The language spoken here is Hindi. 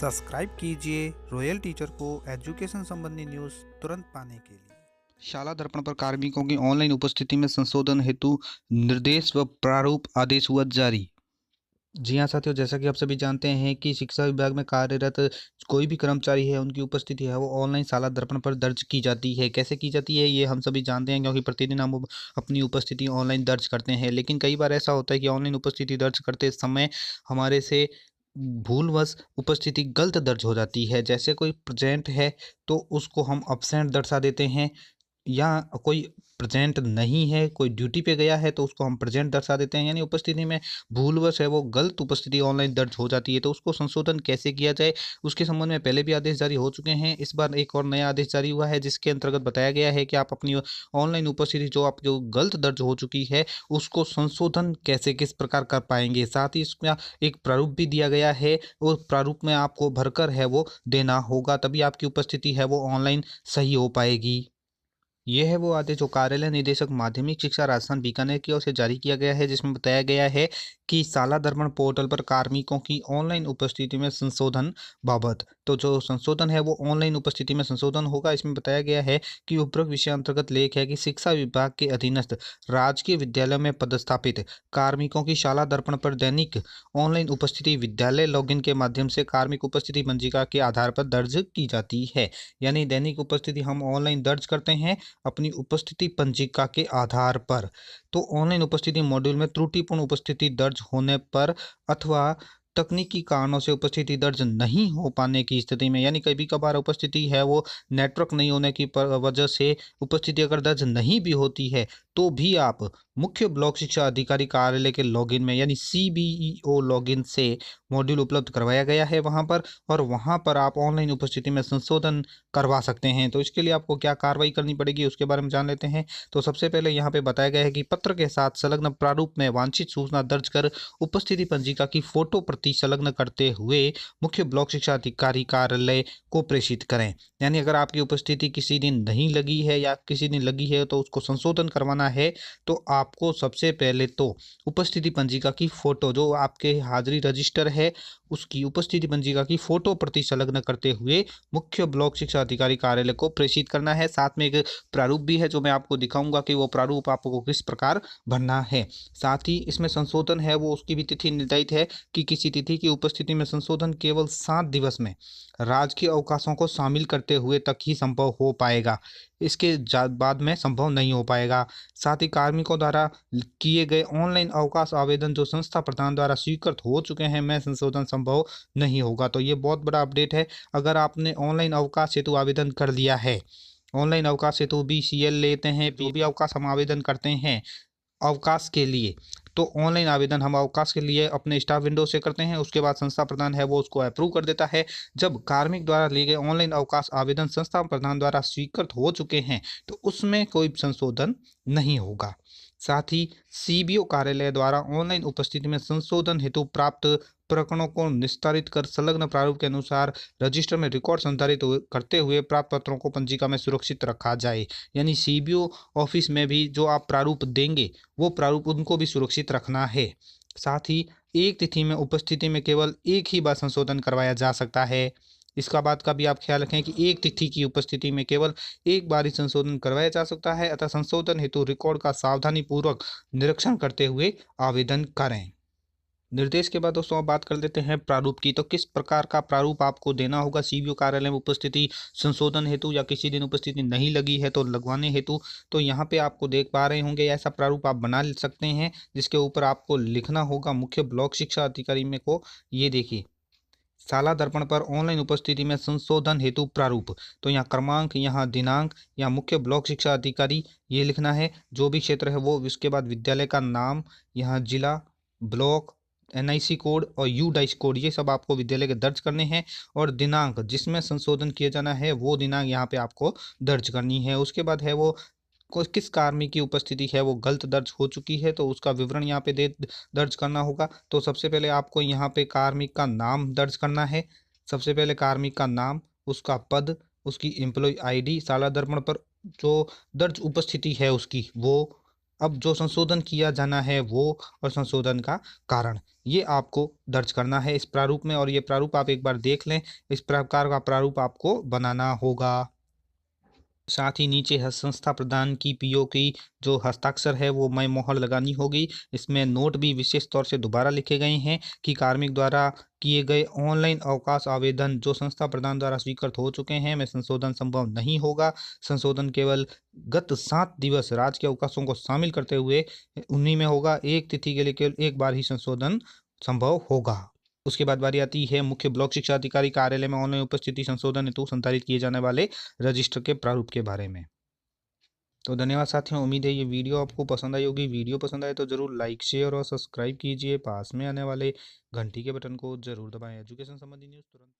सब्सक्राइब कीजिए रॉयल टीचर को एजुकेशन संबंधी न्यूज़ तुरंत पाने के लिए। शाला दर्पण पर कार्मिकों की ऑनलाइन उपस्थिति में संशोधन हेतु निर्देश व प्रारूप आदेश हुआ जारी। जी हाँ साथियों, जैसा कि आप सभी जानते हैं कि शिक्षा विभाग में कार्यरत कोई भी कर्मचारी है, उनकी उपस्थिति है वो ऑनलाइन शाला दर्पण पर दर्ज की जाती है। कैसे की जाती है ये हम सभी जानते हैं, क्योंकि प्रतिदिन हम अपनी उपस्थिति ऑनलाइन दर्ज करते हैं। लेकिन कई बार ऐसा होता है कि ऑनलाइन उपस्थिति दर्ज करते समय हमारे से भूलवश उपस्थिति गलत दर्ज हो जाती है। जैसे कोई प्रेजेंट है तो उसको हम अब्सेंट दर्शा देते हैं, या कोई प्रेजेंट नहीं है, कोई ड्यूटी पे गया है तो उसको हम प्रेजेंट दर्शा देते हैं, यानी उपस्थिति में भूलवश है वो गलत उपस्थिति ऑनलाइन दर्ज हो जाती है। तो उसको संशोधन कैसे किया जाए, उसके संबंध में पहले भी आदेश जारी हो चुके हैं। इस बार एक और नया आदेश जारी हुआ है, जिसके अंतर्गत बताया गया है कि आप अपनी ऑनलाइन उपस्थिति जो गलत दर्ज हो चुकी है उसको संशोधन कैसे किस प्रकार कर पाएंगे। साथ ही इसमें एक प्रारूप भी दिया गया है, वो प्रारूप में आपको भरकर है वो देना होगा, तभी आपकी उपस्थिति है वो ऑनलाइन सही हो पाएगी। ये है वो आदेश जो कार्यालय निदेशक माध्यमिक शिक्षा राजस्थान बीकानेर की ओर से जारी किया गया है, जिसमें बताया गया है कि शाला दर्पण पोर्टल पर कार्मिकों की ऑनलाइन उपस्थिति में संशोधन बाबत। तो जो संशोधन है वो ऑनलाइन उपस्थिति में संशोधन होगा। इसमें बताया गया है कि उपरोक्त विषय अंतर्गत लेख है कि शिक्षा विभाग के अधीनस्थ राजकीय विद्यालय में पदस्थापित कार्मिकों की शाला दर्पण पर दैनिक ऑनलाइन उपस्थिति विद्यालय लॉगिन के माध्यम से कार्मिक उपस्थिति पंजिका के आधार पर दर्ज की जाती है। यानी दैनिक उपस्थिति हम ऑनलाइन दर्ज करते हैं अपनी उपस्थिति पंजिका के आधार पर। तो ऑनलाइन उपस्थिति मॉड्यूल में त्रुटिपूर्ण उपस्थिति दर्ज होने पर अथवा तकनीकी कारणों से उपस्थिति दर्ज नहीं हो पाने की स्थिति में, यानी कभी कभार उपस्थिति है वो नेटवर्क नहीं होने की वजह से उपस्थिति अगर दर्ज नहीं भी होती है, तो भी आप मुख्य ब्लॉक शिक्षा अधिकारी कार्यालय के लॉगिन में, यानी CBEO लॉगिन से मॉड्यूल उपलब्ध करवाया गया है वहां पर, और वहां पर आप ऑनलाइन उपस्थिति में संशोधन करवा सकते हैं। तो इसके लिए आपको क्या कार्रवाई करनी पड़ेगी उसके बारे में जान लेते हैं। तो सबसे पहले यहाँ पे बताया गया है कि पत्र के साथ संलग्न प्रारूप में वांछित सूचना दर्ज कर उपस्थिति पंजिका की फोटो प्रति संलग्न करते हुए मुख्य ब्लॉक शिक्षा अधिकारी कार्यालय को प्रेषित करें। यानी अगर आपकी उपस्थिति किसी दिन नहीं लगी है या किसी दिन लगी है तो उसको संशोधन करवाना है, तो आपको सबसे पहले तो उपस्थिति पंजिका की फोटो, जो आपके हाजिरी रजिस्टर है उसकी उपस्थिति पंजिका की फोटो प्रति संलग्न करते हुए मुख्य ब्लॉक शिक्षा अधिकारी कार्यालय को प्रेषित करना है। साथ में एक प्रारूप भी है जो मैं आपको दिखाऊंगा कि वो प्रारूप आपको किस प्रकार भरना है। साथ ही इसमें संशोधन है वो उसकी भी तिथि निर्धारित है कि किसी तिथि की उपस्थिति में संशोधन केवल 7 दिवस में राजकीय अवकाशों को शामिल करते हुए तक ही संभव हो पाएगा, इसके बाद में संभव नहीं हो पाएगा। साथ ही कार्मिकों द्वारा किए गए ऑनलाइन अवकाश आवेदन जो संस्था प्रधान द्वारा स्वीकृत हो चुके हैं में संशोधन संभव नहीं होगा। तो ये बहुत बड़ा अपडेट है। अगर आपने ऑनलाइन अवकाश हेतु आवेदन कर लिया है, ऑनलाइन अवकाश हेतु BCL लेते हैं, जो भी अवकाश हम आवेदन करते हैं अवकाश के लिए, तो ऑनलाइन आवेदन हम अवकाश के लिए अपने स्टाफ विंडो से करते हैं, उसके बाद संस्था प्रधान है वो उसको अप्रूव कर देता है। जब कार्मिक द्वारा लिए गए ऑनलाइन अवकाश आवेदन संस्था प्रधान द्वारा स्वीकृत हो चुके हैं तो उसमें कोई संशोधन नहीं होगा। साथ ही CBO कार्यालय द्वारा ऑनलाइन उपस्थिति में संशोधन हेतु प्राप्त प्रकरणों को निस्तारित कर संलग्न प्रारूप के अनुसार रजिस्टर में रिकॉर्ड संधारित करते हुए प्राप्त पत्रों को पंजिका में सुरक्षित रखा जाए। यानी CBO ऑफिस में भी जो आप प्रारूप देंगे वो प्रारूप उनको भी सुरक्षित रखना है। साथ ही एक तिथि में उपस्थिति में केवल एक ही बार संशोधन करवाया जा सकता है। इसका बात का भी आप ख्याल रखें कि एक तिथि की उपस्थिति में केवल एक बार ही संशोधन करवाया जा सकता है, अतः संशोधन हेतु रिकॉर्ड का सावधानी पूर्वक निरीक्षण करते हुए आवेदन करें। निर्देश के बाद दोस्तों अब बात कर लेते हैं प्रारूप की। तो किस प्रकार का प्रारूप आपको देना होगा CBO कार्यालय में उपस्थिति संशोधन हेतु, या किसी दिन उपस्थिति नहीं लगी है तो लगवाने हेतु। तो यहाँ पे आपको देख पा रहे होंगे ऐसा प्रारूप आप बना सकते हैं, जिसके ऊपर आपको लिखना होगा मुख्य ब्लॉक शिक्षा अधिकारी में को। ये देखिए, शाला दर्पण पर ऑनलाइन उपस्थिति में संशोधन हेतु प्रारूप। तो यहाँ क्रमांक, यहाँ दिनांक, यहाँ मुख्य ब्लॉक शिक्षा अधिकारी ये लिखना है, जो भी क्षेत्र है वो। इसके बाद विद्यालय का नाम, यहाँ जिला, ब्लॉक, NIC कोड और UDICE कोड, ये सब आपको विद्यालय के दर्ज करने हैं। और दिनांक जिसमें संशोधन किया जाना है वो दिनांक यहाँ पे आपको दर्ज करनी है। उसके बाद है वो किस कार्मिक की उपस्थिति है वो गलत दर्ज हो चुकी है तो उसका विवरण यहाँ पे दर्ज करना होगा। तो सबसे पहले आपको यहाँ पे कार्मिक का नाम दर्ज करना है। सबसे पहले कार्मिक का नाम, उसका पद, उसकी एम्प्लॉय ID, शाला दर्पण पर जो दर्ज उपस्थिति है उसकी वो, अब जो संशोधन किया जाना है वो और संशोधन का कारण ये आपको दर्ज करना है इस प्रारूप में, और ये प्रारूप आप एक बार देख लें। इस प्रकार का प्रारूप आपको बनाना होगा। साथ ही नीचे संस्था प्रदान की पीओ की जो हस्ताक्षर है वो मैं मोहर लगानी होगी। इसमें नोट भी विशेष तौर से दोबारा लिखे गए हैं कि कार्मिक द्वारा किए गए ऑनलाइन अवकाश आवेदन जो संस्था प्रदान द्वारा स्वीकृत हो चुके हैं में संशोधन संभव नहीं होगा। संशोधन केवल गत 7 दिवस राजकीय अवकाशों को शामिल करते हुए उन्हीं में होगा। एक तिथि के लिए केवल एक बार ही संशोधन संभव होगा। उसके बाद बारी आती है मुख्य ब्लॉक शिक्षा अधिकारी कार्यालय में ऑनलाइन उपस्थिति संशोधन हेतु संचालित किए जाने वाले रजिस्टर के प्रारूप के बारे में। तो धन्यवाद साथियों, उम्मीद है ये वीडियो आपको पसंद आई होगी। वीडियो पसंद आए तो जरूर लाइक शेयर और सब्सक्राइब कीजिए। पास में आने वाले घंटी के बटन को जरूर दबाएं। एजुकेशन संबंधी न्यूज़ तुरंत